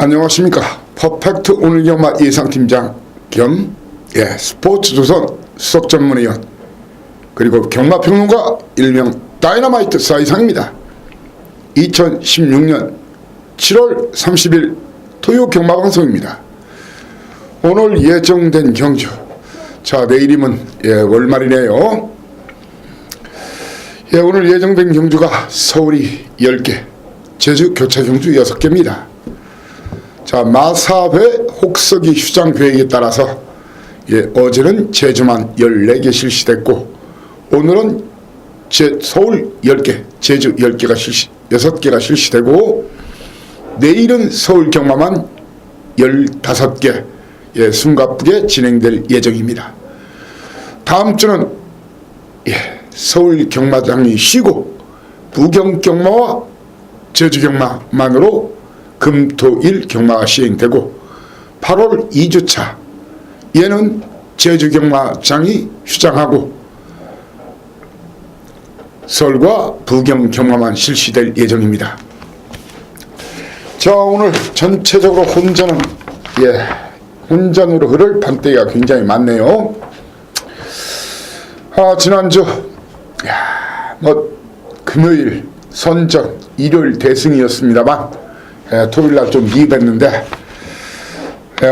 안녕하십니까. 퍼펙트 오늘 경마 예상팀장 겸 스포츠조선 수석전문위원 그리고 경마평론가 일명 다이너마이트 사이상입니다. 2016년 7월 30일 토요 경마방송입니다. 오늘 예정된 경주, 자 내일이면 월말이네요. 오늘 예정된 경주가 서울이 10개, 제주 교차 경주 6개입니다. 자, 마사회 혹서기 휴장 계획에 따라서 어제는 제주만 14개 실시됐고 오늘은 서울 10개, 제주 6개가 실시되고 내일은 서울 경마만 15개 숨가쁘게 진행될 예정입니다. 다음 주는 서울 경마장이 쉬고 부경 경마와 제주 경마만으로 금, 토, 일 경마가 시행되고 8월 2주차 얘는 제주 경마장이 휴장하고 서울과 부경 경마만 실시될 예정입니다. 자, 오늘 전체적으로 혼전은 혼전으로 흐를 판때기가 굉장히 많네요. 지난주 금요일 선전, 일요일 대승이었습니다만 토요일날 좀 미흡했는데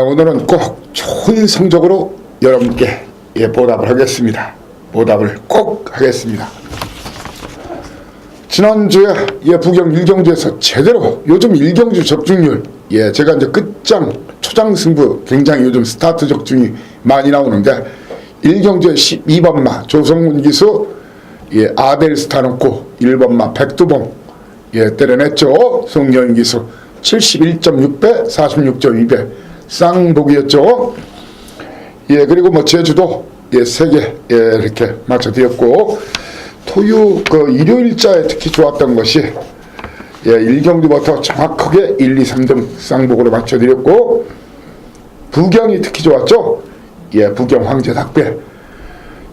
오늘은 꼭 좋은 성적으로 여러분께 보답을 하겠습니다. 보답을 꼭 하겠습니다. 지난주에 부경 1경주에서 제대로 요즘 1경주 적중률 제가 이제 끝장 초장 승부 굉장히 요즘 스타트 적중이 많이 나오는데 1경주에 12번마 조성문 기수 아델스타 놓고 1번마 백두봉 때려냈죠. 송여인 기수 71.6배 46.2배 쌍복이었죠. 그리고 제주도 3개 이렇게 맞춰드렸고 토요 일요일자에 특히 좋았던 것이 1경주부터 정확하게 1, 2, 3등 쌍복으로 맞춰드렸고 부경이 특히 좋았죠. 부경 황제 닭배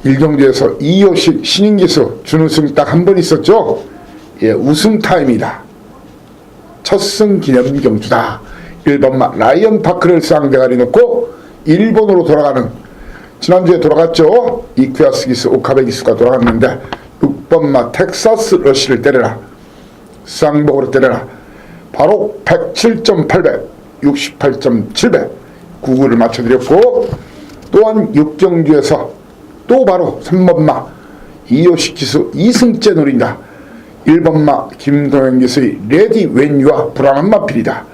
1경주에서 이효식 신인기수 준우승 딱 한 번 있었죠. 우승 타임이다. 첫승 기념 경주다. 1번마 라이언 파크를 쌍대가리 놓고 일본으로 돌아가는 지난주에 돌아갔죠. 이쿠야스 기수 오카베 기수가 돌아갔는데 6번마 텍사스 러시를 때려라. 쌍복으로 때려라. 바로 107.8배 68.7배 99를 맞춰드렸고 또한 6경주에서 또 바로 3번마 이효식 기수 2승째 노린다. 1번마 김동현 기수의 레디 웬유와 불안한 마필이다.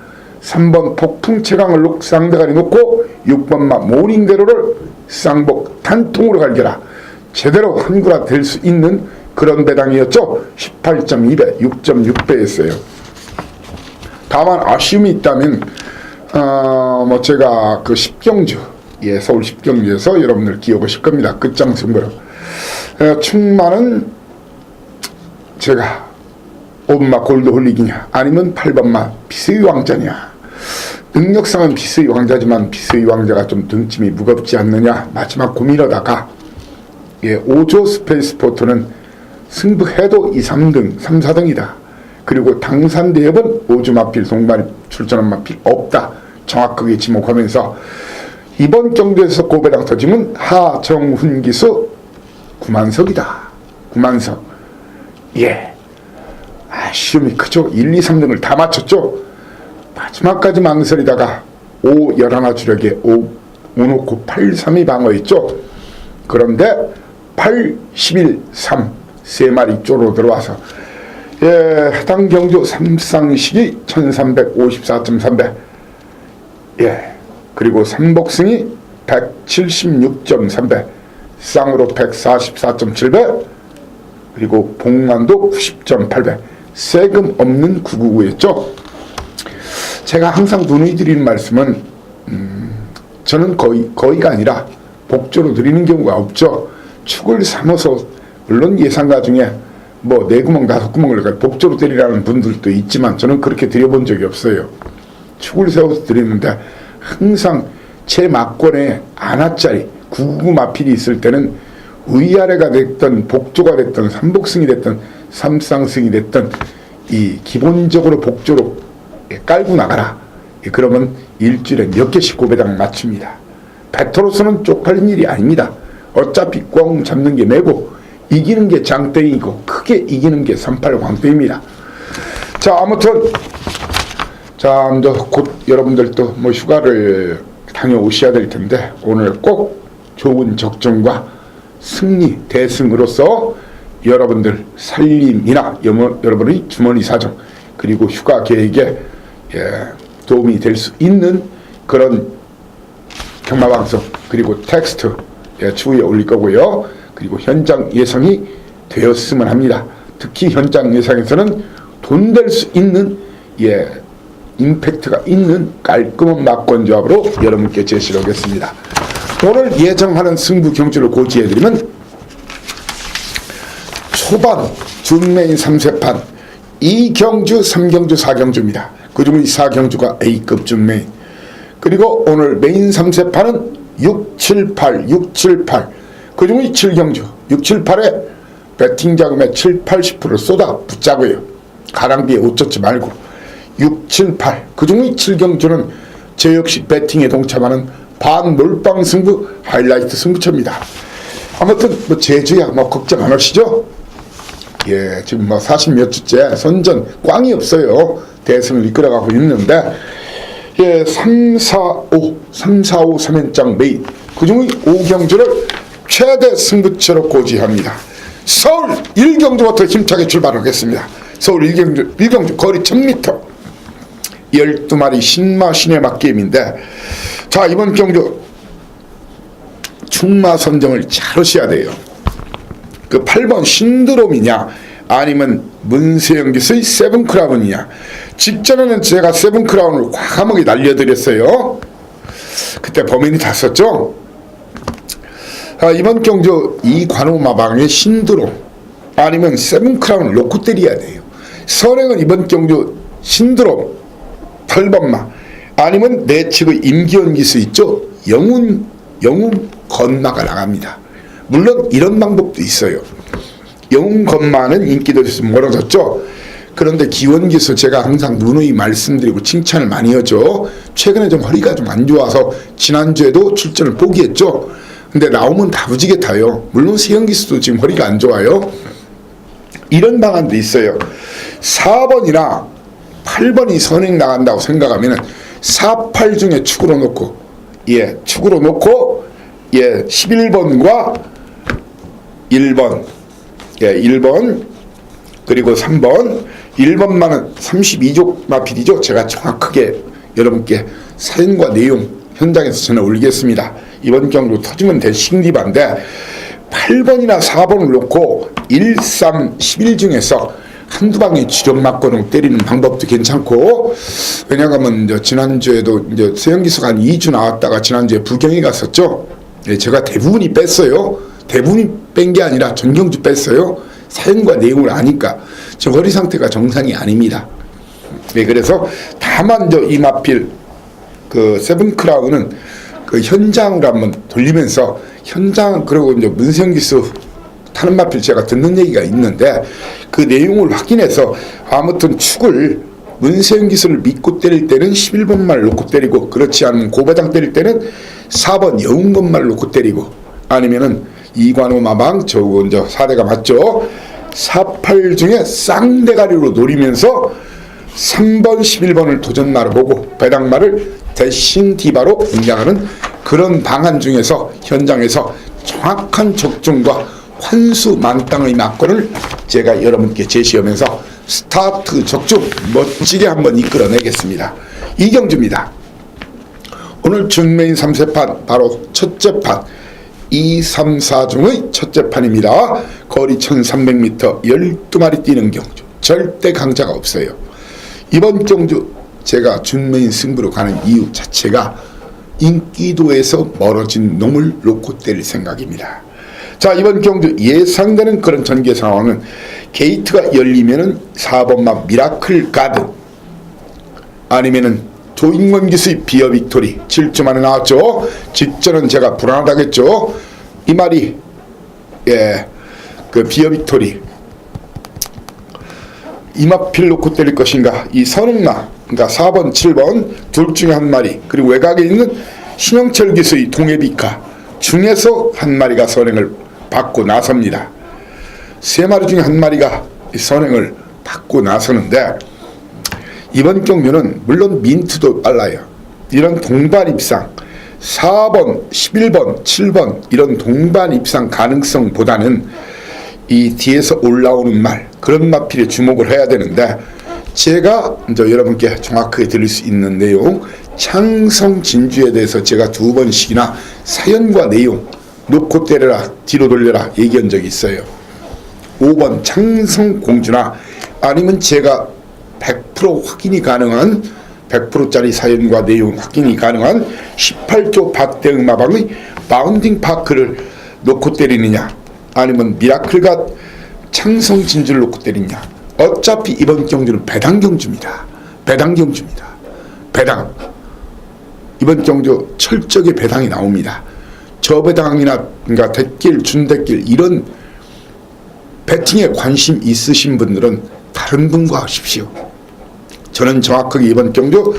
3번 폭풍 최강을 쌍대가리 놓고 6번마 모닝대로를 쌍복 단통으로 갈겨라. 제대로 한구라 될 수 있는 그런 배당이었죠. 18.2배 6.6배였어요. 다만 아쉬움이 있다면 제가 그 10경주 서울 10경주에서 여러분들 기억하실 겁니다. 끝장 승부로 충만은 제가 5번마 골드 홀릭이냐 아니면 8번마 비스의 왕자냐. 능력상은 비스의 왕자지만 비스의 왕자가 좀 등짐이 무겁지 않느냐 마지막 고민하다가 5조 스페이스포트는 승부해도 2, 3등 3, 4등이다. 그리고 당산 대협은 5주 마필 동반이 출전한 마필 없다. 정확하게 지목하면서 이번 경주에서 고배당 터짐은 하정훈 기수 9만석이다. 9만석. 아쉬움이 크죠. 1, 2, 3등을 다 맞췄죠. 마지막까지 망설이다가 5, 11 주력에 5 놓고 8, 3이 방어했죠. 그런데 8, 11, 3 3마리 쪼로 들어와서 해당 경주 3쌍식이 1354.3배 그리고 3복승이 176.3배 쌍으로 144.7배 그리고 복만도 90.8배 세금 없는 999였죠. 제가 항상 누누이 드리는 말씀은 저는 거의가 아니라 복조로 드리는 경우가 없죠. 축을 삼아서 물론 예상가 중에 4구멍 5구멍을 복조로 때리라는 분들도 있지만 저는 그렇게 드려본 적이 없어요. 축을 세워서 드리는데 항상 제 막권에 하나짜리 999 마필이 있을 때는 위아래가 됐던 복조가 됐던 삼복승이 됐던 삼쌍승이 됐던 이 기본적으로 복조로 깔고 나가라. 그러면 일주일에 몇 개씩 고배당 맞춥니다. 배터로서는 쪽팔린 일이 아닙니다. 어차피 꽝 잡는 게 매고 이기는 게 장땡이고 크게 이기는 게 38 광땡입니다. 자, 아무튼 자, 이제 곧 여러분들도 뭐 휴가를 다녀오셔야 될 텐데 오늘 꼭 좋은 적정과 승리 대승으로서 여러분들 살림이나 여러분의 주머니 사정 그리고 휴가 계획에 도움이 될 수 있는 그런 경마방송 그리고 텍스트 추후에 올릴 거고요. 그리고 현장 예상이 되었으면 합니다. 특히 현장 예상에서는 돈 될 수 있는 임팩트가 있는 깔끔한 막권 조합으로 여러분께 제시를 하겠습니다. 오늘 예정하는 승부 경주를 고지해드리면 초반 준메인 3세판 2경주, 3경주, 4경주입니다. 그중 이 4경주가 A급 준메인. 그리고 오늘 메인 3세판은 6, 7, 8, 6, 7, 8. 그중 이 7경주, 6, 7, 8에 배팅 자금의 7, 80%를 쏟아 붙자고요. 가랑비에 옷 젖지 말고. 6, 7, 8. 그중 이 7경주는 제 역시 배팅에 동참하는 반몰빵 승부 하이라이트 승부처입니다. 아무튼 뭐 제주야 뭐 걱정 안 하시죠? 지금 뭐 40몇 주째 선전 꽝이 없어요. 대승을 이끌어가고 있는데 3, 4, 5 3연장 메인 그중의 5경주를 최대 승부처로 고지합니다. 서울 1경주부터 힘차게 출발하겠습니다. 서울 1경주 거리 1000m 12마리 신마 신해막 게임인데 자, 이번 경주 충마 선정을 잘 하셔야 돼요. 그 8번 신드롬이냐 아니면 문세영 기수의 세븐크라운이냐. 직전에는 제가 세븐크라운을 과감하게 날려드렸어요. 그때 범인이 다 썼죠. 이번 경주 이관호마방의 신드롬 아니면 세븐크라운을 놓고 때려야 돼요. 선행은 이번 경주 신드롬 8번마 아니면 내 측의 임기원 기수 있죠. 영웅 건마가 나갑니다. 물론 이런 방법도 있어요. 영웅 건마는 인기도 있으면 멀어졌죠. 그런데 기원기수 제가 항상 누누이 말씀드리고 칭찬을 많이 하죠. 최근에 좀 허리가 좀 안 좋아서 지난주에도 출전을 포기했죠. 근데 나오면 다부지게 타요. 물론 세영기수도 지금 허리가 안 좋아요. 이런 방안도 있어요. 4번이나 8번이 선행 나간다고 생각하면 4, 8 중에 축으로 놓고 축으로 놓고 11번과 1번 1번 그리고 3번 1번만은 32족 마필이죠. 제가 정확하게 여러분께 사연과 내용 현장에서 전해 올리겠습니다. 이번 경로 터지면 될 신기반데 8번이나 4번을 놓고 1, 3, 11 중에서 한두 방에 주력 맞고는 때리는 방법도 괜찮고, 왜냐하면 이제 지난주에도 이제 세영기수가 한 2주 나왔다가 지난주에 부경에 갔었죠. 제가 대부분이 뺐어요. 대부분이 뺀 게 아니라 전경주 뺐어요. 사연과 내용을 아니까. 저 허리 상태가 정상이 아닙니다. 그래서 다만 저 이마필 그 세븐크라운은 그 현장을 한번 돌리면서 현장 그리고 이제 문세영기수 타는 마필 제가 듣는 얘기가 있는데 그 내용을 확인해서 아무튼 축을 문세영기수를 믿고 때릴 때는 11번만 놓고 때리고, 그렇지 않으면 고바장 때릴 때는 4번 영웅건만 놓고 때리고, 아니면은 이관호 마방 저거 이제 4대가 맞죠. 4, 8 중에 쌍대가리로 노리면서 3번 11번을 도전마로 보고 배당마를 대신 디바로 등장하는 그런 방안 중에서 현장에서 정확한 적중과 환수 만땅의 막권을 제가 여러분께 제시하면서 스타트 적중 멋지게 한번 이끌어내겠습니다. 이경주입니다. 오늘 준메인 3세판 바로 첫째 판 2, 3, 4 중의 첫째 판입니다. 거리 1300m 12마리 뛰는 경주, 절대 강자가 없어요. 이번 경주 제가 준메인 승부로 가는 이유 자체가 인기도에서 멀어진 놈을 놓고 때릴 생각입니다. 자, 이번 경주 예상되는 그런 전개 상황은 게이트가 열리면은 4번마 미라클 가든, 아니면은 조인권 기수의 비어 빅토리 7주 만에 나왔죠. 직전은 제가 불안하다겠죠. 이 말이 그 비어 빅토리 이마필 놓고 때릴 것인가, 이 선흥마, 그러니까 4번 7번 둘 중에 한 마리, 그리고 외곽에 있는 신영철 기수의 동해비카 중에서 한 마리가 선행을 받고 나섭니다. 세 마리 중에 한 마리가 이 선행을 받고 나서는데, 이번 경주는 물론 민트도 빨라요. 이런 동반 입상 4번, 11번, 7번 이런 동반 입상 가능성보다는 이 뒤에서 올라오는 말, 그런 마필에 주목을 해야 되는데, 제가 이제 여러분께 정확하게 드릴 수 있는 내용, 창성 진주에 대해서 제가 2번씩이나 사연과 내용 놓고 때려라 뒤로 돌려라 얘기한 적이 있어요. 5번 창성 공주나 아니면 제가 100% 확인이 가능한 100%짜리 사연과 내용 확인이 가능한 18조 박대응 마방의 바운딩 파크를 놓고 때리느냐, 아니면 미라클과 창성 진주를 놓고 때리느냐. 어차피 이번 경주는 배당 경주입니다. 배당 경주입니다. 배당. 이번 경주 철저하게 배당이 나옵니다. 저배당이나 그러니까 대길, 준대길 이런 배팅에 관심 있으신 분들은 다른 분과 하십시오. 저는 정확하게 이번 경주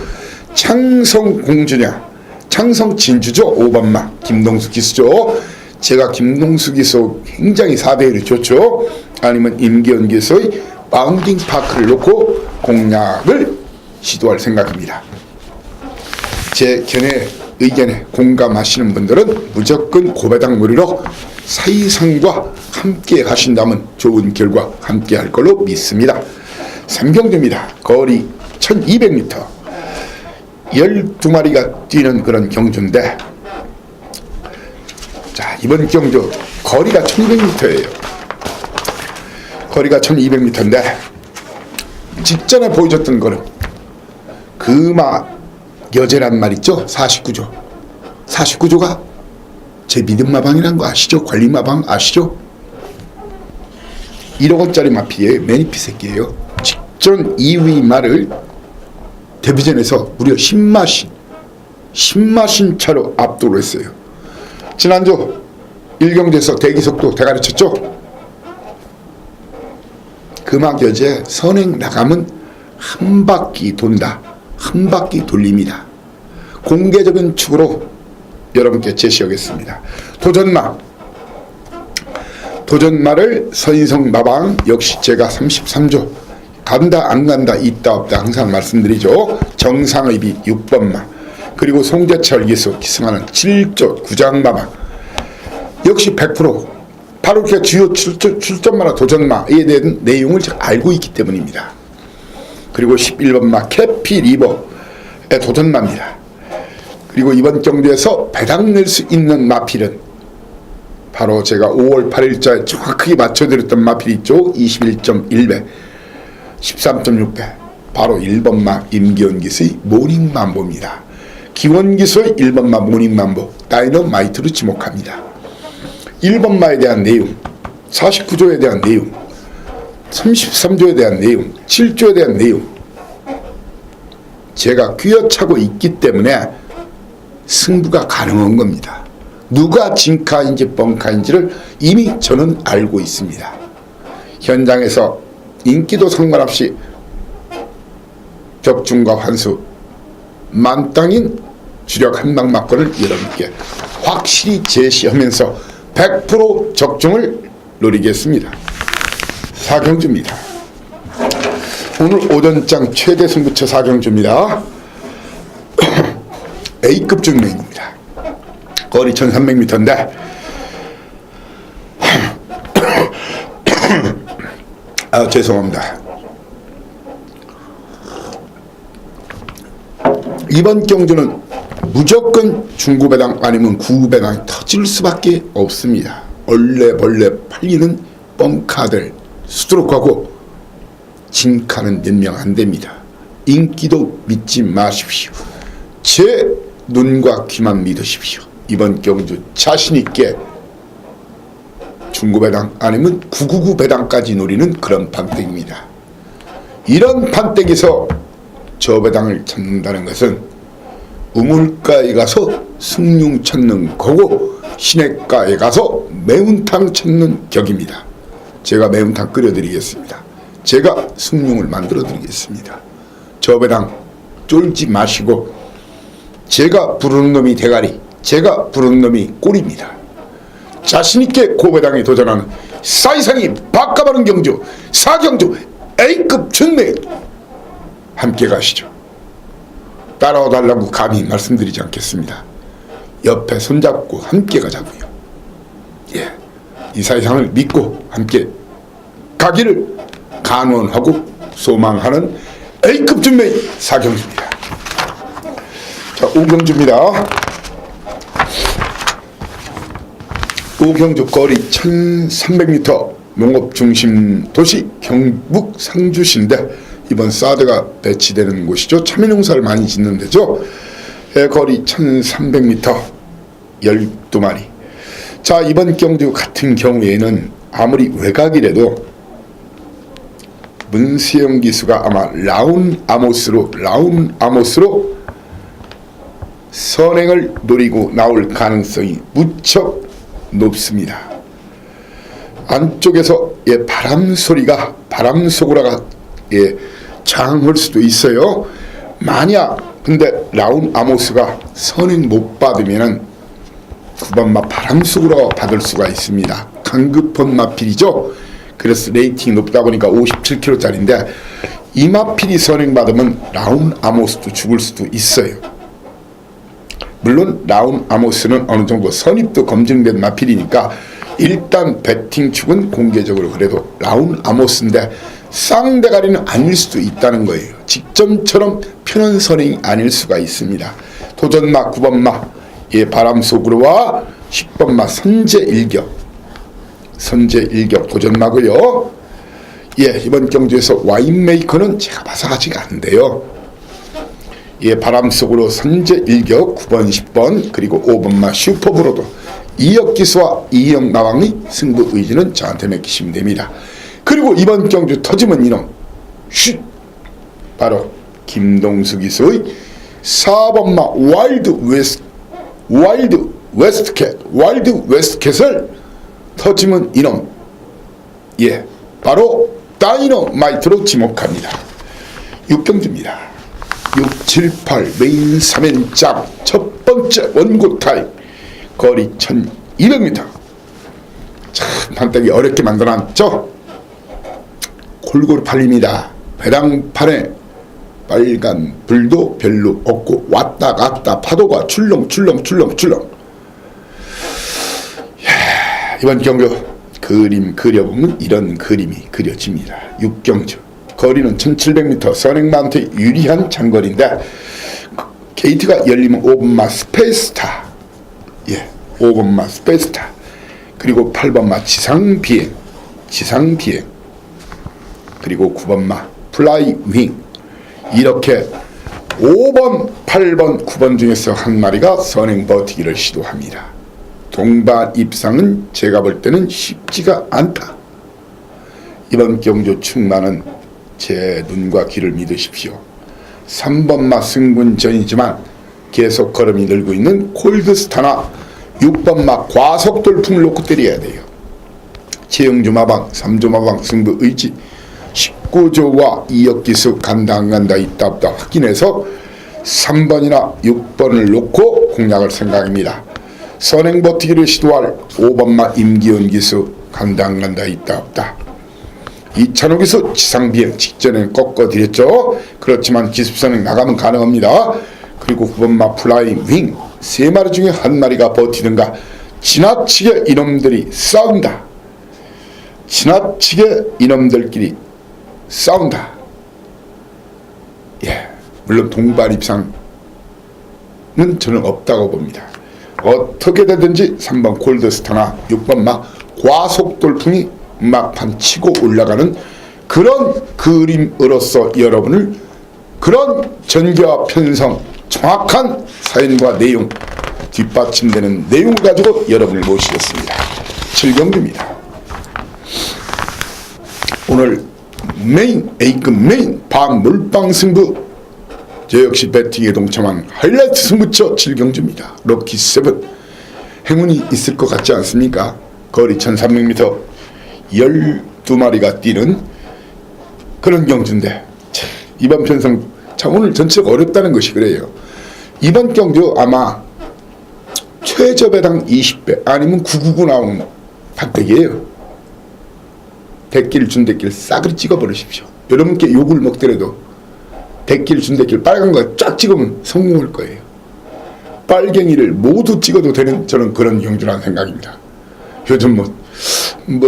창성 공주냐 창성 진주죠. 5번마 김동수 기수죠. 제가 김동수 기수 굉장히 4대1이 좋죠. 아니면 임기현 기수의 바운딩 파크를 놓고 공략을 시도할 생각입니다. 제 견해 의견에 공감하시는 분들은 무조건 고배당 무리로 사이상과 함께 가신다면 좋은 결과 함께 할 걸로 믿습니다. 3경주입니다. 거리 1200m 12마리가 뛰는 그런 경주인데, 자, 이번 경주 거리가 1200m예요. 거리가 1200m인데 직전에 보여줬던 거는 금화 여제란 말 있죠. 49조 49조가 제 믿음 마방이란 거 아시죠? 관리 마방 아시죠? 1억원짜리 마피의 매니피 새끼예요. 직전 2위 말을 데뷔전에서 무려 10마신 차로 압도를 했어요. 지난주 1경주에서 대기속도 대가리 쳤죠. 금학여제 선행 나가면 한 바퀴 돈다. 한 바퀴 돌립니다. 공개적인 축으로 여러분께 제시하겠습니다. 도전마를 선인성 마방 역시 제가 33조 간다 안 간다 있다 없다 항상 말씀드리죠. 정상의비 6번마, 그리고 송재철 기수 기승하는 7조 구장마방 역시 100% 바로 이렇게 주요 출전마나 도전마에 대한 내용을 제가 알고 있기 때문입니다. 그리고 11번마 캐피 리버의 도전마입니다. 그리고 이번 경주에서 배당 낼 수 있는 마필은 바로 제가 5월 8일자에 정확하게 맞춰드렸던 마필 있죠. 21.1배 13.6배 바로 1번마 임기원 기수의 모닝맘보입니다. 기원 기수의 1번마 모닝맘보 다이너마이트로 지목합니다. 1번마에 대한 내용, 49조에 대한 내용, 33조에 대한 내용, 7조에 대한 내용 제가 꿰어차고 있기 때문에 승부가 가능한 겁니다. 누가 진카인지 뻥카인지를 이미 저는 알고 있습니다. 현장에서 인기도 상관없이 적중과 환수 만땅인 주력 한방막권을 여러분께 확실히 제시하면서 100% 적중을 노리겠습니다. 4경주입니다. 오늘 오전장 최대 승부처 4경주입니다. A급 중매입니다. 거리 1300m인데 죄송합니다. 이번 경주는 무조건 중구배당 아니면 구배당이 터질 수밖에 없습니다. 얼레벌레 팔리는 뻥카들 수두룩하고 진카는 몇 명 안됩니다. 인기도 믿지 마십시오. 제 눈과 귀만 믿으십시오. 이번 경주 자신있게 중구배당 아니면 999배당까지 노리는 그런 판때기입니다. 이런 판때기에서 저배당을 찾는다는 것은 우물가에 가서 숭늉 찾는 거고 시냇가에 가서 매운탕 찾는 격입니다. 제가 매운탕 끓여드리겠습니다. 제가 승용을 만들어 드리겠습니다. 저 배당 쫄지 마시고 제가 부르는 놈이 대가리, 제가 부르는 놈이 꼴입니다. 자신있게 고배당에 도전하는 사이상이 바꿔바른 경주, 사경주 A급 준매 함께 가시죠. 따라와달라고 감히 말씀드리지 않겠습니다. 옆에 손잡고 함께 가자고요. 예, 이 사이상을 믿고 함께 가기를 간원하고 소망하는 A급 준매 사경주입니다. 자, 오경주입니다. 오경주 거리 1300m 농업중심 도시 경북 상주시인데 이번 사드가 배치되는 곳이죠. 참외농사를 많이 짓는 데죠. 거리 1300m 12마리. 자, 이번 경주 같은 경우에는 아무리 외곽이라도 문세영 기수가 아마 라운 아모스로 선행을 노리고 나올 가능성이 무척 높습니다. 안쪽에서 바람 소고라가 장할 수도 있어요. 만약 근데 라운 아모스가 선행 못 받으면은 9번마 바람 소고라 받을 수가 있습니다. 강급한 마필이죠. 그래서 레이팅이 높다 보니까 57kg짜리인데 이 마필이 선행 받으면 라운 아모스도 죽을 수도 있어요. 물론 라운 아모스는 어느 정도 선입도 검증된 마필이니까 일단 배팅 축은 공개적으로 그래도 라운 아모스인데 쌍대가리는 아닐 수도 있다는 거예요. 직전처럼 편한 선행이 아닐 수가 있습니다. 도전마 9번마 바람 속으로와 10번마 선제일격 도전마고요. 이번 경주에서 와인메이커는 제가 봐서 아직 안 돼요. 바람 속으로 선제일격 9번 10번 그리고 5번마 슈퍼브로드 이역기수와 이영나왕의 승부 의지는 저한테 맡기시면 됩니다. 그리고 이번 경주 터지면 이놈 바로 김동수 기수의 4번마 와일드 웨스트캣을 터지면 이놈 바로 다이너마이트로 지목합니다. 6경주입니다. 6, 7, 8 메인 3연장 첫 번째 원고 타임 거리 1200m. 참 판때기 어렵게 만들어놨죠. 골고루 팔립니다. 배당판에 빨간 불도 별로 없고 왔다 갔다 파도가 출렁. 이번 경주 그림 그려보면 이런 그림이 그려집니다. 6경주 거리는 1700m 선행마한테 유리한 장거리인데 게이트가 열리면 5번마 스페이스타 5번마 스페이스타 그리고 8번마 지상비행 그리고 9번마 플라이윙 이렇게 5번, 8번, 9번 중에서 한 마리가 선행 버티기를 시도합니다. 동반 입상은 제가 볼 때는 쉽지가 않다. 이번 경주 충만은 제 눈과 귀를 믿으십시오. 3번마 승군전이지만 계속 걸음이 늘고 있는 콜드스타나 6번마 과속돌풍을 놓고 때려야 돼요. 최영주마방 3조마방 승부 의지 19조와 이역기수 간다 안 간다 있다 없다 확인해서 3번이나 6번을 놓고 공략할 생각입니다. 선행 버티기를 시도할 5번마 임기훈 기수 간다 안 간다 있다 없다. 이찬호 기수 지상비행 직전에 꺾어드렸죠. 그렇지만 기습선행 나가면 가능합니다. 그리고 9번마 플라잉 윙 3마리 중에 한 마리가 버티든가 지나치게 이놈들이 싸운다. 지나치게 이놈들끼리 싸운다. 물론 동반 입상은 저는 없다고 봅니다. 어떻게 되든지 3번 골드스타나 6번마 과속돌풍이 막판 치고 올라가는 그런 그림으로서 여러분을 그런 전개와 편성 정확한 사연과 내용 뒷받침되는 내용을 가지고 여러분을 모시겠습니다. 7경주입니다. 오늘 A급 메인 밤 물방 승부 저 역시 배팅에 동참한 하이라이트 승부처 7경주입니다. 럭키7 행운이 있을 것 같지 않습니까? 거리 1300m 12마리가 뛰는 그런 경주인데 참, 이번 편성 참 오늘 전체가 어렵다는 것이 그래요. 이번 경주 아마 최저배당 20배 아니면 999 나오는 판때기예요. 대길 준대길 싸그리 찍어버리십시오. 여러분께 욕을 먹더라도 대길 준대길 빨간 거 쫙 찍으면 성공할 거예요. 빨갱이를 모두 찍어도 되는 저는 그런 경주라는 생각입니다. 요즘 뭐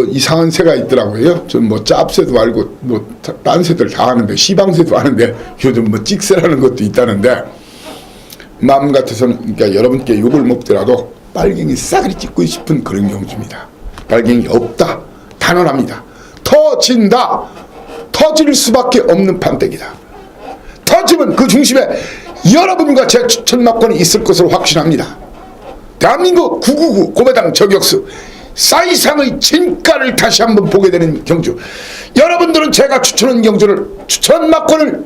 이상한 새가 있더라고요. 좀 뭐 짭새도 알고 뭐 딴 새들 다 하는데 시방새도 하는데 요즘 뭐 찍새라는 것도 있다는데 마음 같아서는 그러니까 여러분께 욕을 먹더라도 빨갱이 싸그리 찍고 싶은 그런 경주입니다. 빨갱이 없다. 단언합니다. 터진다. 터질 수밖에 없는 판때기다. 터지면 그 중심에 여러분과 제 추천 막권이 있을 것으로 확신합니다. 대한민국 999 고배당 저격수 사이상의 진가를 다시 한번 보게 되는 경주. 여러분들은 제가 추천한 경주를 추천 막권을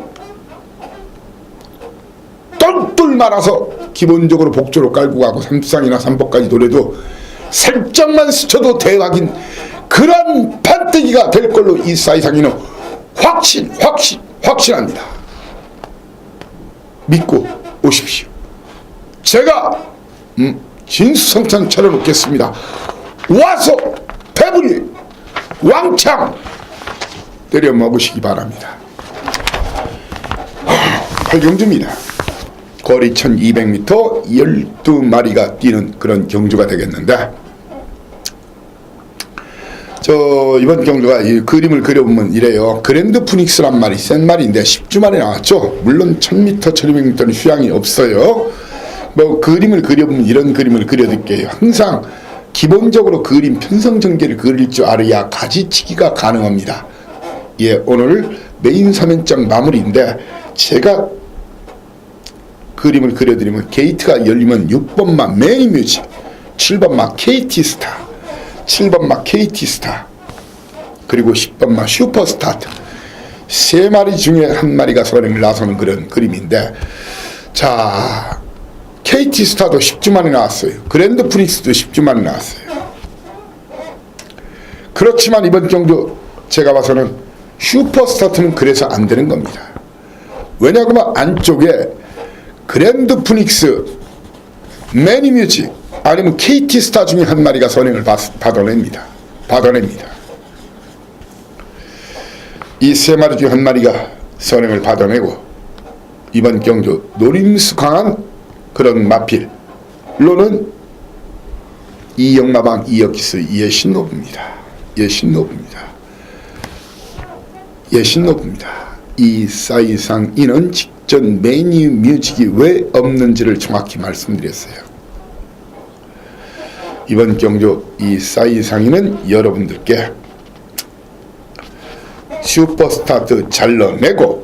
똘똘 말아서 기본적으로 복조로 깔고 가고 삼상이나 삼복까지 노래도 살짝만 스쳐도 대박인 그런 판때기가 될 걸로 이 사이상이는 확신합니다. 믿고 오십시오. 제가 진수성찬 차려놓겠습니다. 와서 배불리 왕창 때려 먹으시기 바랍니다. 8경주입니다. 거리 1200m 12마리가 뛰는 그런 경주가 되겠는데 이번 경주가 이 그림을 그려보면 이래요. 그랜드 푸닉스란 말이 센 말인데 10주 만에 나왔죠. 물론 1000m 1200m는 휴양이 없어요. 뭐 그림을 그려보면 이런 그림을 그려드릴게요. 항상 기본적으로 그림 편성전개를 그릴 줄 알아야 가지치기가 가능합니다. 예, 오늘 메인 3연장 마무리인데 제가 그림을 그려드리면 게이트가 열리면 6번마 매니뮤직, 7번마 KT스타, 7번마 KT스타, 그리고 10번마 슈퍼스타트 세 마리 중에 한 마리가 선행을 나서는 그런 그림인데 자 KT스타도 10주 만에 나왔어요. 그랜드 프닉스도 10주 만에 나왔어요. 그렇지만 이번 경주 제가 봐서는 슈퍼스타트는 그래서 안 되는 겁니다. 왜냐하면 안쪽에 그랜드 푸닉스, 매니뮤직 아니면 KT스타 중에 한 마리가 선행을 받아냅니다. 이 세 마리 중에 한 마리가 선행을 받아내고 이번 경주 노림수 강한 그런 마필로는 이영마방 이역기스 예신노부입니다. 이 사이상 이는 직전 매니뮤직이 왜 없는지를 정확히 말씀드렸어요. 이번 경주 이 사이상이는 여러분들께 슈퍼스타트 잘라내고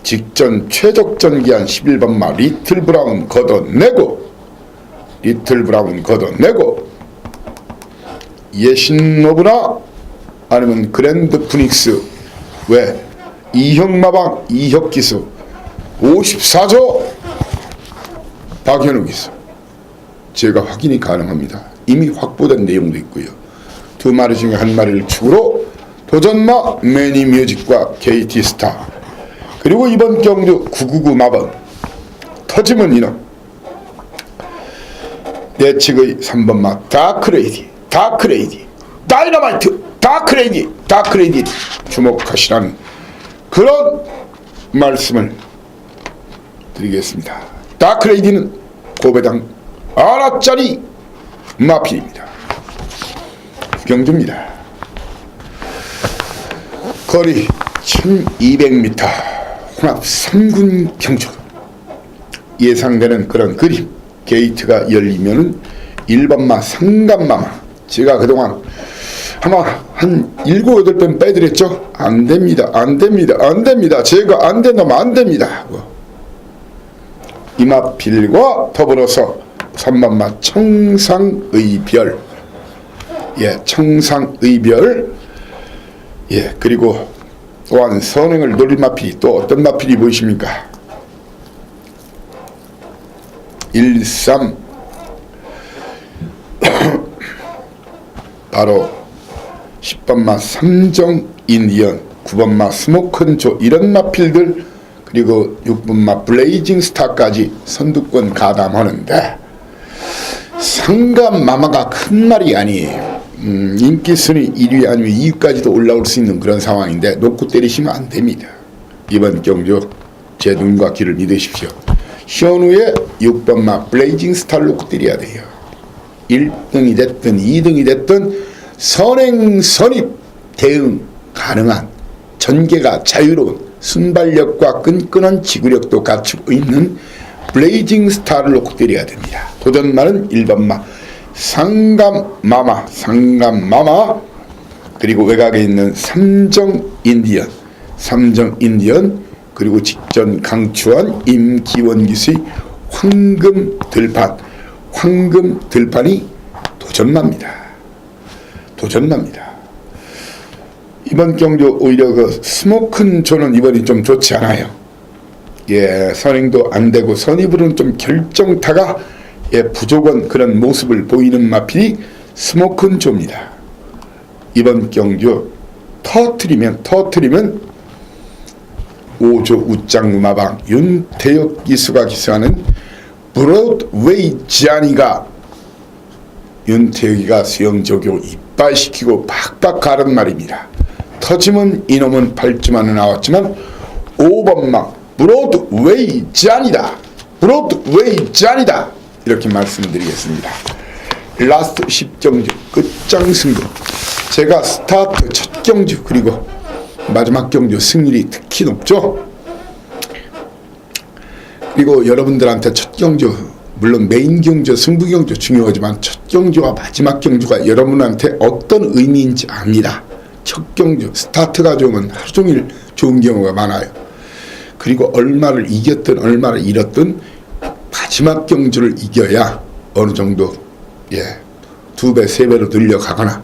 직전 최적전 기한 11번마 리틀 브라운 걷어내고 예신노브나 아니면 그랜드 푸닉스 왜 이형마방 이혁기수 54조 박현우 기수 제가 확인이 가능합니다. 이미 확보된 내용도 있고요. 두 마리 중에 한 마리를 축으로 도전마 매니뮤직과 KT스타 그리고 이번 경주 999 마번 터지면 이놈 내측의 3번마 다크레이디 다이너마이트 다크레이디 주목하시라는 그런 말씀을 드리겠습니다. 다크레이디는 고배당 아라짜리 마필입니다. 경주입니다. 거리 1200m 혼합 3군 경주 예상되는 그런 그림 게이트가 열리면은 1번마 상간마마 제가 그동안 아마 한 7, 8번 빼드렸죠? 안됩니다. 제가 안된다면 안됩니다. 이마필과 더불어서 3번마 청상의별 청상의별 그리고 또한 선행을 노릴 마필이 또 어떤 마필이 보이십니까? 13 바로 10번마 삼정 인디언 9번마 스모큰조 이런 마필들, 그리고 6번마 블레이징 스타까지 선두권 가담하는데 상감마마가 큰 말이 아니에요. 인기 순위 1위 아니면 2위까지도 올라올 수 있는 그런 상황인데 놓고 때리시면 안 됩니다. 이번 경주 제 눈과 귀를 믿으십시오. 현우의 6번마 블레이징 스타를 놓고 때려야 돼요. 1등이 됐든 2등이 됐든 선행선입 대응 가능한 전개가 자유로운 순발력과 끈끈한 지구력도 갖추고 있는 블레이징 스타를 놓고 때려야 됩니다. 도전마는 1번마 상감마마, 그리고 외곽에 있는 삼정인디언, 그리고 직전 강추한 임기원 기수의 황금들판이 도전마입니다. 이번 경주 오히려 그 스모큰조는 이번이 좀 좋지 않아요. 예, 선행도 안 되고 선입으로는 좀 결정타가 부족한 그런 모습을 보이는 마필이 스모큰조입니다. 이번 경주 터트리면 5조 웃장마방 윤태혁 기수가 기수하는 브로드웨이 지안이가 윤태혁이가 수영조교 이빨시키고 팍팍 가른 말입니다. 터지면 이놈은 8주만에 나왔지만 5번마 브로드웨이 지안이다, 이렇게 말씀드리겠습니다. 라스트 10경주 끝장승부, 제가 스타트 첫 경주 그리고 마지막 경주 승률이 특히 높죠. 그리고 여러분들한테 첫 경주, 물론 메인 경주, 승부 경주 중요하지만 첫 경주와 마지막 경주가 여러분한테 어떤 의미인지 압니다. 첫 경주 스타트가 좋으면 하루 종일 좋은 경우가 많아요. 그리고 얼마를 이겼든 얼마를 잃었든 마지막 경주를 이겨야 어느 정도 2배, 3배로 늘려가거나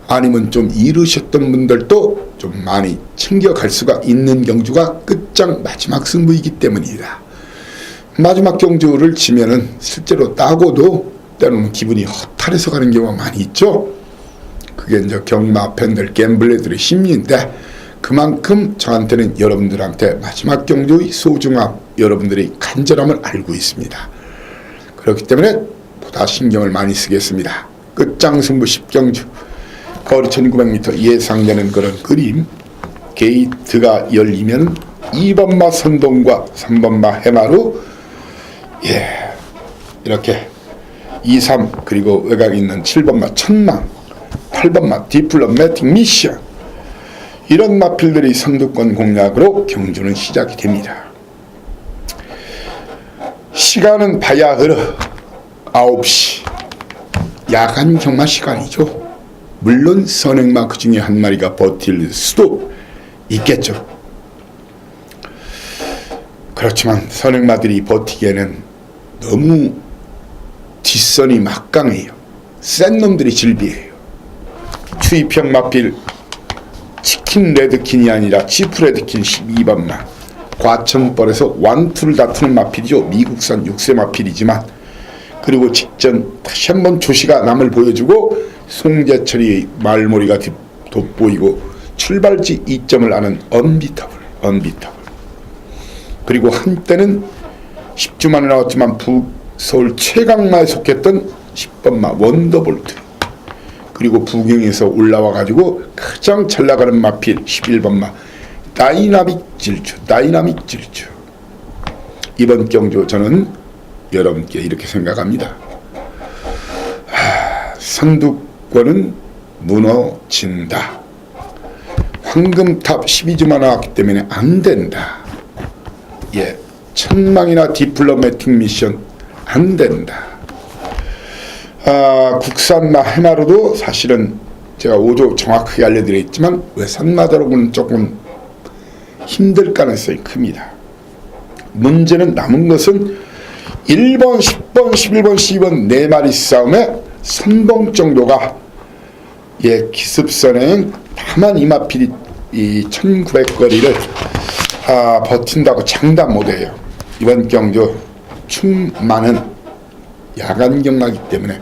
아니면 좀 이르셨던 분들도 좀 많이 챙겨갈 수가 있는 경주가 끝장 마지막 승부이기 때문입니다. 마지막 경주를 치면은 실제로 따고도 때로는 기분이 허탈해서 가는 경우가 많이 있죠. 그게 이제 경마 팬들, 갬블러들의 심리인데 그만큼 저한테는 여러분들한테 마지막 경주의 소중함, 여러분들의 간절함을 알고 있습니다. 그렇기 때문에 보다 신경을 많이 쓰겠습니다. 끝장승부 10경주 거리 1900m 예상되는 그런 그림, 게이트가 열리면 2번마 선동과 3번마 해마로 이렇게 2, 3 그리고 외곽에 있는 7번마 천망, 8번마 디플로매틱 미션, 이런 마필들이 선두권 공략으로 경주는 시작이 됩니다. 시간은 바야흐로 9시 야간 경마 시간이죠. 물론 선행마 그 중에 한 마리가 버틸 수도 있겠죠. 그렇지만 선행마들이 버티기에는 너무 뒷선이 막강해요. 센 놈들이 질비해요. 추이평 마필 치킨 레드킨이 아니라 치프 레드킨 12번마, 과천벌에서 완투를 다투는 마필이죠. 미국산 6세 마필이지만, 그리고 직전 다시 한번 조시가 남을 보여주고 송재철이 말머리가 돋보이고 출발지 이점을 아는 언비터블. 그리고 한때는 10주만에 나왔지만 서울 최강마에 속했던 10번마 원더볼트, 그리고 부경에서 올라와 가지고 가장 잘 나가는 마필 11번마 다이나믹 질주. 이번 경주 저는 여러분께 이렇게 생각합니다. 선두권은 무너진다. 황금탑 12주만 나왔기 때문에 안 된다. 천망이나 디플로매틱 미션 안 된다. 국산마 해마로도 사실은 제가 5조 정확하게 알려드렸지만 외산마다로는 조금 힘들 가능성이 큽니다. 문제는 남은 것은 1번, 10번, 11번, 12번 4마리 싸움에 선봉 정도가 기습선행 다만 이마필이 이 1900거리를 버틴다고 장담 못해요. 이번 경주 충만은 야간 경마이기 때문에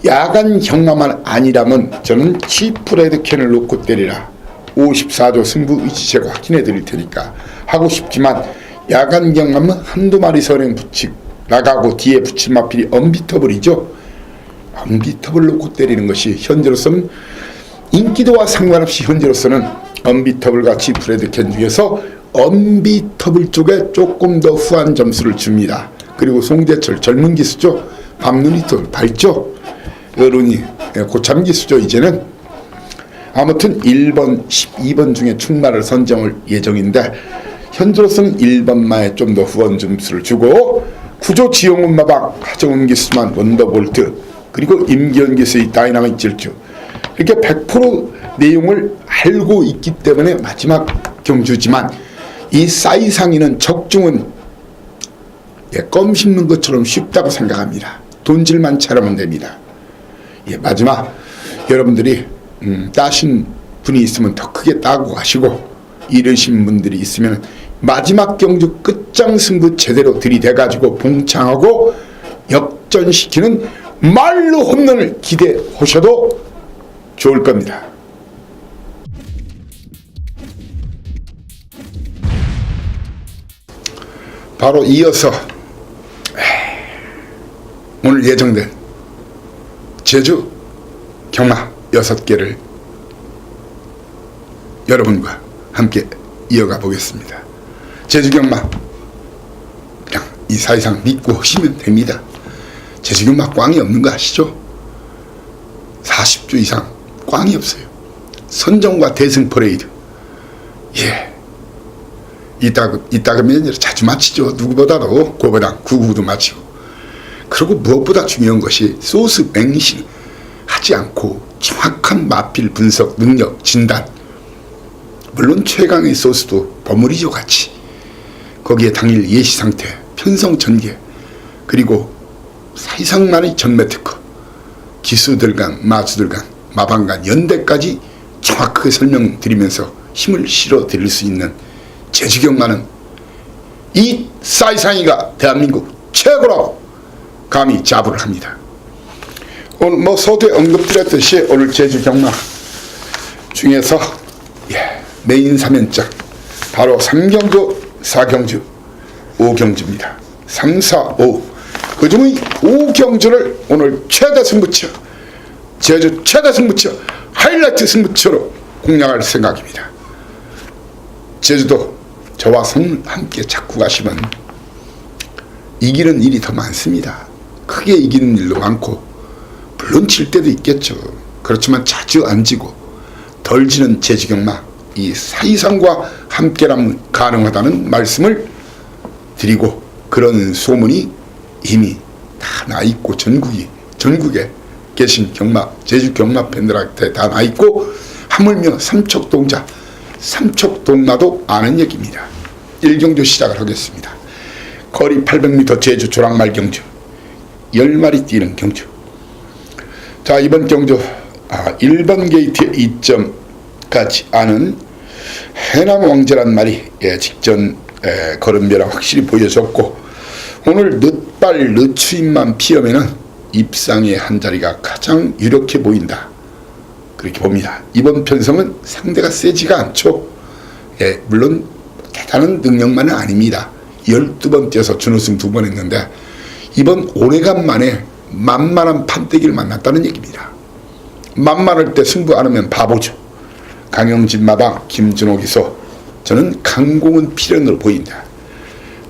야간 경마만 아니라면 저는 치프 레드캔을 놓고 때리라 54조 승부 의지 제가 확인해 드릴 테니까 하고 싶지만 야간 경감은 한두 마리 선행 붙이 나가고 뒤에 붙인 마필이 언비터블이죠. 언비터블 놓고 때리는 것이 현재로서는 인기도와 상관없이 현재로서는 언비터블 같이 브래드 캔 중에서 언비터블 쪽에 조금 더 후한 점수를 줍니다. 그리고 송대철 젊은 기수죠. 밤눈이 더 밝죠. 어른이 고참 기수죠. 이제는 아무튼 1번, 12번 중에 충마를 선정할 예정인데 현재로서는 1번마에 좀 더 후원 점수를 주고 구조 지용훈 마방 하정훈 기수만 원더볼트 그리고 임기현 기수의 다이나믹 질주 이렇게 100% 내용을 알고 있기 때문에 마지막 경주지만 이 사이상이는 적중은 껌 씹는 것처럼 쉽다고 생각합니다. 돈질만 잘하면 됩니다. 마지막 여러분들이 따신 분이 있으면 더 크게 따고 가시고 이러신 분들이 있으면 마지막 경주 끝장 승부 제대로 들이대가지고 봉창하고 역전시키는 말로 홈런을 기대하셔도 좋을 겁니다. 바로 이어서 오늘 예정된 제주 경마 6개를 여러분과 함께 이어가 보겠습니다. 제주 경마 그냥 이 사이상 믿고 하시면 됩니다. 제주 경마 꽝이 없는 거 아시죠? 40주 이상 꽝이 없어요. 선정과 대승 퍼레이드 이따그면 자주 마치죠. 누구보다도 고배당 999도 마치고. 그리고 무엇보다 중요한 것이 소스 맹신 하지 않고 정확한 마필 분석 능력 진단, 물론 최강의 소스도 버무리죠. 같이 거기에 당일 예시 상태 편성 전개 그리고 사이상만의 전매 특허 기수들간 마수들간 마방간 연대까지 정확하게 설명드리면서 힘을 실어 드릴 수 있는 제주경마는 이 사이상이가 대한민국 최고라고 감히 자부를 합니다. 오늘 서두에 언급드렸듯이 오늘 제주경마 중에서 메인 3연장 바로 3경주, 4경주, 5경주입니다. 3, 4, 5 그중의 5경주를 오늘 최대 승부처 제주 최대 승부처 하이라이트 승부처로 공략할 생각입니다. 제주도 저와 함께 잡고 가시면 이기는 일이 더 많습니다. 크게 이기는 일도 많고 물론 질 때도 있겠죠. 그렇지만 자주 안 지고 덜 지는 제주경마 이 사이상과 함께라면 가능하다는 말씀을 드리고 그런 소문이 이미 다 나있고 전국에 계신 경마 제주 경마 팬들한테 다 나있고 하물며 삼척동자 삼척동마도 아는 얘기입니다. 1경주 시작을 하겠습니다. 거리 800m 제주 조랑말 경주 10마리 뛰는 경주. 자, 이번 경주 1번 게이트에 2점까지 아는 해남 왕제란 말이 직전 걸음벼락 확실히 보여줬고 오늘 늦발 늦추임만 피하면은 입상의 한 자리가 가장 유력해 보인다. 그렇게 봅니다. 이번 편성은 상대가 세지가 않죠. 물론 대단한 능력만은 아닙니다. 12번 뛰어서 준우승 2번 했는데 이번 오래간만에 만만한 판때기를 만났다는 얘기입니다. 만만할 때 승부 안 하면 바보죠. 강영진 마방 김준호 기소 저는 강공은 필연으로 보인다.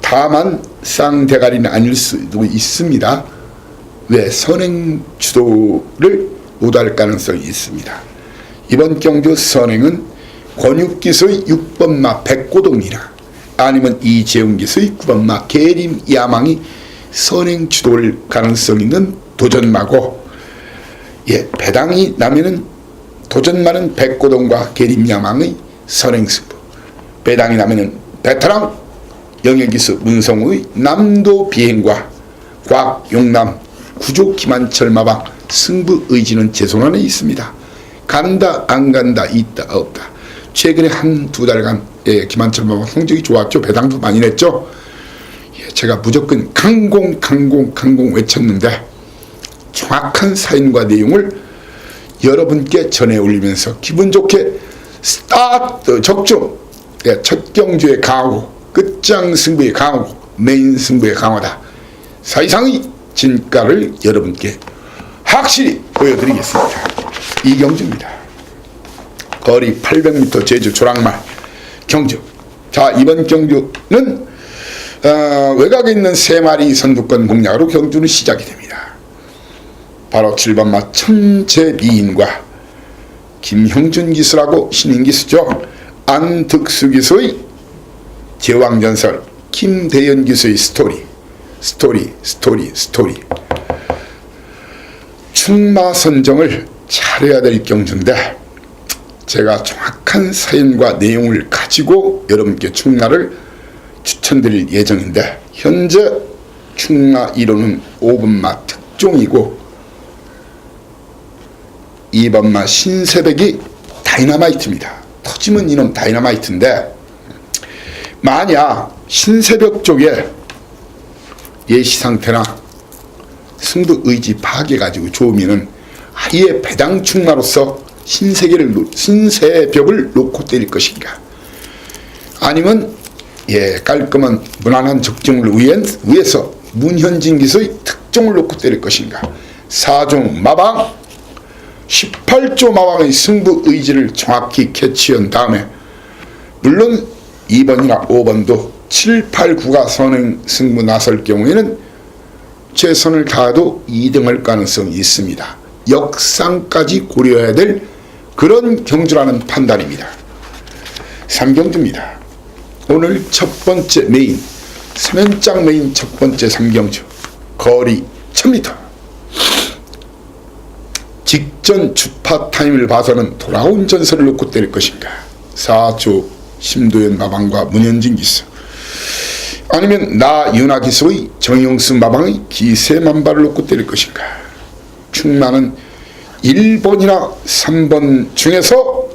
다만 쌍대가리는 아닐 수도 있습니다. 왜 선행 주도를 못할 가능성이 있습니다. 이번 경주 선행은 권육기수의 6번마 백고동이나 아니면 이재훈 기수의 9번마 계림 야망이 선행 주도할 가능성 있는 도전마고 배당이 나면은 도전마는 백고동과 계림 야망의 선행 승부 배당이 나면은 베테랑 영예기수 문성우의 남도 비행과 곽 용남 구조 김한철 마방 승부 의지는 제 손 안에 있습니다. 간다 안 간다 있다 없다. 최근에 한 두 달간 김한철 마방 성적이 좋았죠. 배당도 많이 냈죠. 제가 무조건 강공 외쳤는데 정확한 사인과 내용을 여러분께 전해 올리면서 기분 좋게 스타트 적중. 예, 첫 경주에 강하고 끝장 승부에 강하고 메인 승부에 강하다. 사이상의 진가를 여러분께 확실히 보여드리겠습니다. 이 경주입니다. 거리 800m 제주 조랑말 경주. 자, 이번 경주는 외곽에 있는 3마리 선두권 공략으로 경주는 시작이 됩니다. 바로 7번마 천재미인과 김형준 기수라고 신인 기수죠. 안득수 기수의 제왕전설, 김대현 기수의 스토리. 충마 선정을 잘해야 될 경주인데 제가 정확한 사연과 내용을 가지고 여러분께 충마를 추천드릴 예정인데, 현재 충마 1호는 5번마 특종이고 2번마 신세백이 다이너마이트입니다. 터지면 이놈 다이너마이트인데, 만약 신세벽 쪽에 예시상태나 승부 의지 파괴가지고 좋으면은 아예 배당 충마로서 신세벽을 놓고 때릴 것인가, 아니면 깔끔한 무난한 적중을 위해서 문현진 기수의 특종을 놓고 때릴 것인가. 4종 마방 18조 마방의 승부 의지를 정확히 캐치한 다음에, 물론 2번이나 5번도 7, 8, 9가 선행 승부 나설 경우에는 최선을 다해도 2등할 가능성이 있습니다. 역상까지 고려해야 될 그런 경주라는 판단입니다. 3경주입니다. 오늘 첫 번째 메인, 3연장 메인 첫 번째 3경주. 거리 1000m. 직전 주파 타임을 봐서는 돌아온 전설을 놓고 때릴 것인가. 4조 심도연 마방과 문현진 기수, 아니면 나윤아 기수의 정영수 마방의 기세만발을 놓고 때릴 것인가. 충마는 1번이나 3번 중에서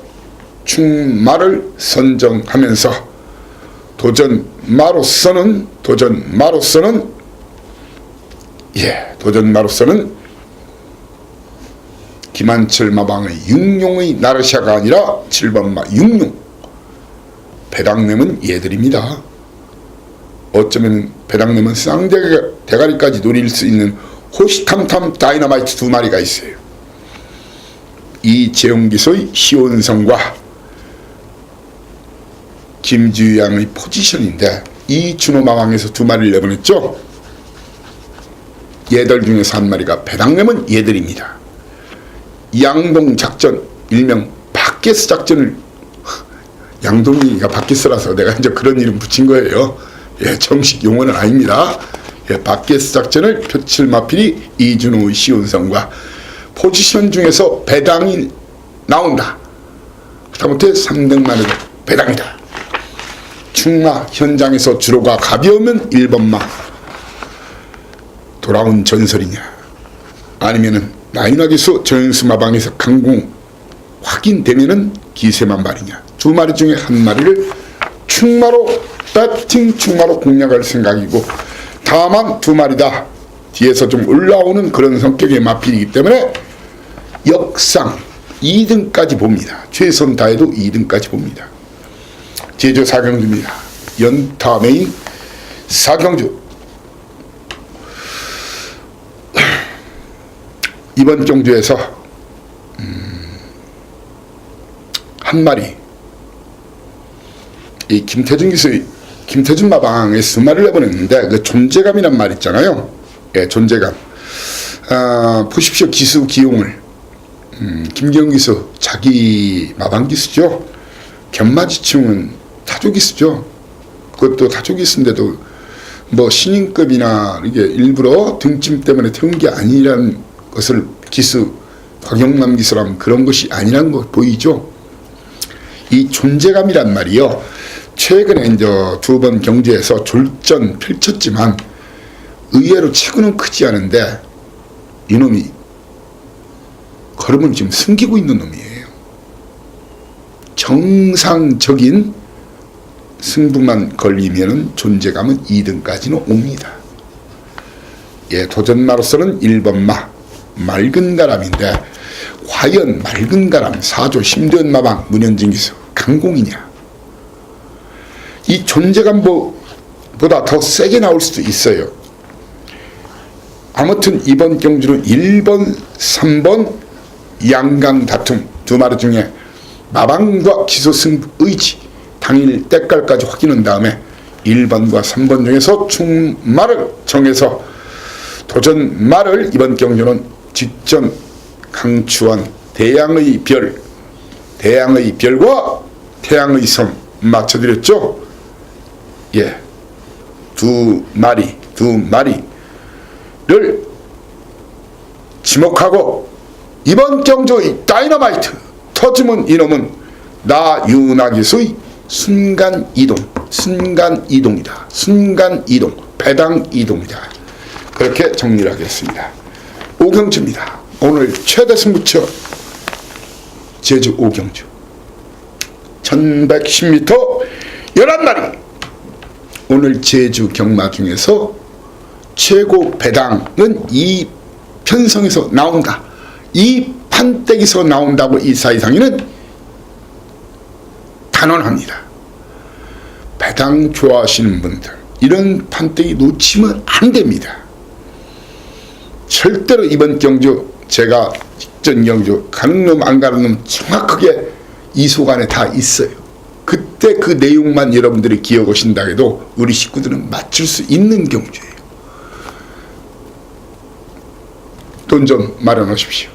충마를 선정하면서 도전마로서는 김한철 마방의 육룡의 나르샤가 아니라 7번마 육룡. 배당내면 얘들입니다. 어쩌면 배당내면 쌍대가리까지 노릴 수 있는 호시탐탐 다이너마이트 2마리가 있어요. 이재용기소의 시온성과 김주양의 포지션인데, 이 준호마방에서 2마리를 내보냈죠. 얘들 중에서 1마리가 배당내면 얘들입니다. 양동 작전, 일명 바켓스 작전을, 양동이가 바켓스라서 내가 이제 그런 이름 붙인 거예요. 정식 용어는 아닙니다. 바켓스 작전을 표칠 마필이 이준호의 시온성과 포지션 중에서 배당이 나온다. 하다못해 3등만 해도 배당이다. 충마 현장에서 주로가 가벼우면 1번마 돌아온 전설이냐, 아니면은 나윤아 기수 정영수 마방에서 강공 확인되면은 기세만발이냐. 2마리 중에 1마리를 충마로, 배팅 충마로 공략할 생각이고, 다만 2마리다 뒤에서 좀 올라오는 그런 성격의 마필이기 때문에 역상 2등까지 봅니다. 최선 다해도 2등까지 봅니다. 제주 4경주입니다. 연타 메인 4경주. 이번 경주에서 1마리, 이 김태준 마방에서 2마리를 내보냈는데, 그 존재감이란 말 있잖아요. 존재감. 보십시오. 기수 기용을. 김기영 기수 자기 마방 기수죠. 견마지충은 타조 기수죠. 그것도 타조 기수인데도 뭐 신인급이나 이게 일부러 등짐 때문에 태운 게 아니라는 것을, 기수 박영남 기수라면 그런 것이 아니라는 거 보이죠. 이 존재감이란 말이요, 최근에 이제 2번 경주에서 졸전 펼쳤지만 의외로 체구는 크지 않은데 이놈이 걸음을 지금 숨기고 있는 놈이에요. 정상적인 승부만 걸리면은 존재감은 2등까지는 옵니다. 도전마로서는 1번마 맑은 가람인데, 과연 맑은 가람 사조 심도연마방 문현진기수 강공이냐. 이 존재감보다 더 세게 나올 수도 있어요. 아무튼 이번 경주는 1번 3번 양강 다툼 두 마리 중에 마방과 기소 승부 의지 당일 때깔까지 확인한 다음에 1번과 3번 중에서 충마를 정해서 도전마를 이번 경주는 직전 강추한 대양의 별과 태양의 섬 맞춰드렸죠. 예, 두 마리를 지목하고 이번 경주의 다이너마이트 터지면 이놈은 나 윤하기수의 순간이동이다. 순간이동, 배당이동이다. 그렇게 정리를 하겠습니다. 오경주입니다. 오늘 최대 승부처 제주 오경주 1110m 11마리. 오늘 제주 경마 중에서 최고 배당은 이 편성에서 나온다. 이 판때기에서 나온다고 이 사이상에는 단언합니다. 배당 좋아하시는 분들 이런 판때기 놓치면 안 됩니다. 절대로 이번 경주 제가 직전 경주 가는 놈 안 가는 놈 정확하게 이 속안에 다 있어요. 그때 그 내용만 여러분들이 기억하신다 해도 우리 식구들은 맞출 수 있는 경주예요. 돈 좀 마련하십시오.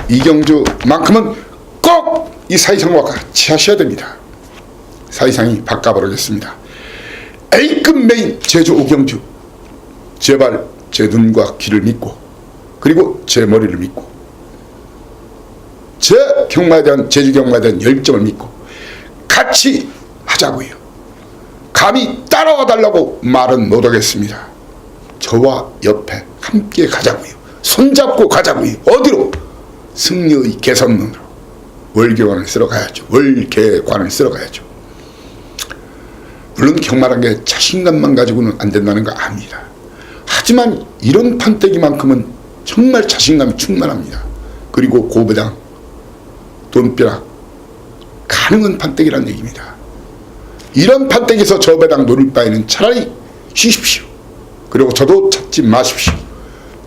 이 경주만큼은 꼭 이 사이상과 같이 하셔야 됩니다. 사이상이 바꿔버리겠습니다. A급 메인 제주 오경주, 제발 제 눈과 귀를 믿고 그리고 제 머리를 믿고 제 경마에 대한 제주 경마에 대한 열정을 믿고 같이 하자고요. 감히 따라와 달라고 말은 못하겠습니다. 저와 옆에 함께 가자고요. 손잡고 가자고요. 어디로? 승려의 개선문으로 월계관을 쓸어 가야죠. 월계관을 쓸어 가야죠. 물론 경마란 게 자신감만 가지고는 안 된다는 거 압니다. 하지만 이런 판때기만큼은 정말 자신감이 충만합니다. 그리고 고배당, 돈벼락 가능한 판때기란 얘기입니다. 이런 판때기에서 저 배당 노릴 바에는 차라리 쉬십시오. 그리고 저도 찾지 마십시오.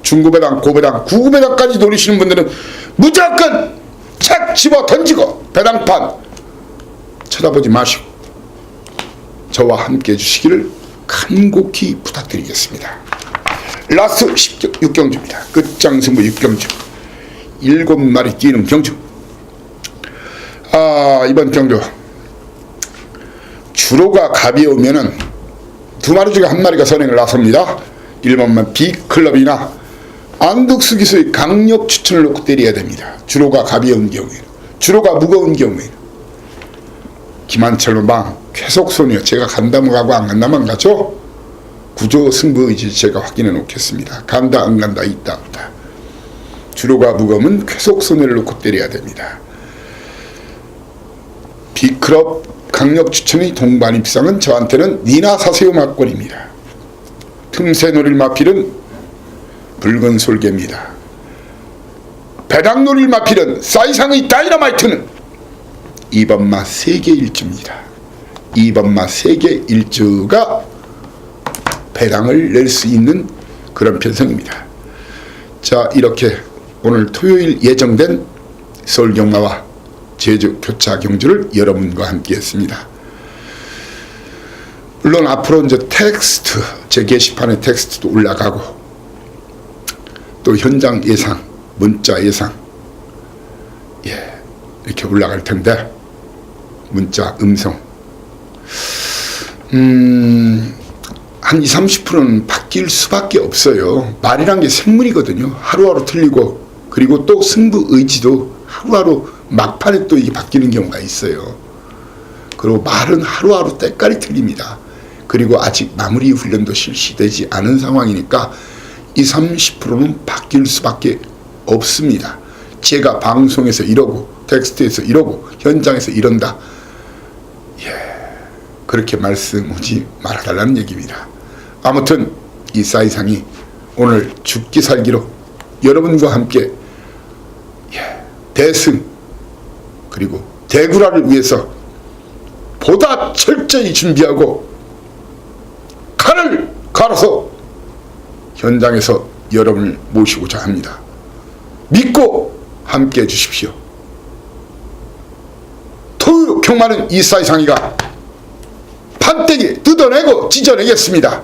중고배당, 고배당, 구구배당까지 노리시는 분들은 무조건 책 집어 던지고 배당판 쳐다보지 마시고 저와 함께 해주시기를 간곡히 부탁드리겠습니다. 라스트 6경주입니다. 끝장승부 6경주 7마리 뛰는 경주. 이번 경주 주로가 가벼우면은 두 마리 중에 한 마리가 선행을 나섭니다. 1번만 B클럽이나 안덕수 기수의 강력 추천을 놓고 때려야 됩니다. 주로가 가벼운 경우에는. 주로가 무거운 경우에는. 김한철로 방 쾌속소녀 제가 간다면 가고 안 간다면 가죠. 구조 승부 의지 제가 확인해 놓겠습니다. 간다 안 간다 있다 없다. 주로가 무거우면 쾌속소녀를 놓고 때려야 됩니다. B클럽 강력 추천의 동반 입상은 저한테는 니나 사세요 막걸리입니다. 틈새 노릴 마필은 붉은 솔개입니다. 배당 노릴 마필은 사이상의 다이너마이트는 2번마 세계 일주입니다. 2번마 세계 일주가 배당을 낼 수 있는 그런 편성입니다. 자, 이렇게 오늘 토요일 예정된 서울경마와 제주 표차 경주를 여러분과 함께 했습니다. 물론 앞으로 이제 텍스트, 제 게시판에 텍스트도 올라가고 또 현장 예상, 문자 예상 이렇게 올라갈 텐데 문자, 음성 한 20-30%는 바뀔 수밖에 없어요. 말이란 게 생물이거든요. 하루하루 틀리고 그리고 또 승부 의지도 하루하루 막판에 또 이게 바뀌는 경우가 있어요. 그리고 말은 하루하루 때깔이 틀립니다. 그리고 아직 마무리 훈련도 실시되지 않은 상황이니까 20-30%는 바뀔 수밖에 없습니다. 제가 방송에서 이러고 텍스트에서 이러고 현장에서 이런다. 그렇게 말씀 오지 말아달라는 얘기입니다. 아무튼 이 사이상이 오늘 죽기 살기로 여러분과 함께 대승 그리고 대구라를 위해서 보다 철저히 준비하고 칼을 갈아서 현장에서 여러분을 모시고자 합니다. 믿고 함께 해주십시오. 토요 경마는 이사이상이가 판때기 뜯어내고 찢어내겠습니다.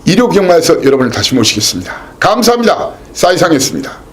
일요 경마에서 여러분을 다시 모시겠습니다. 감사합니다. 사이상이었습니다.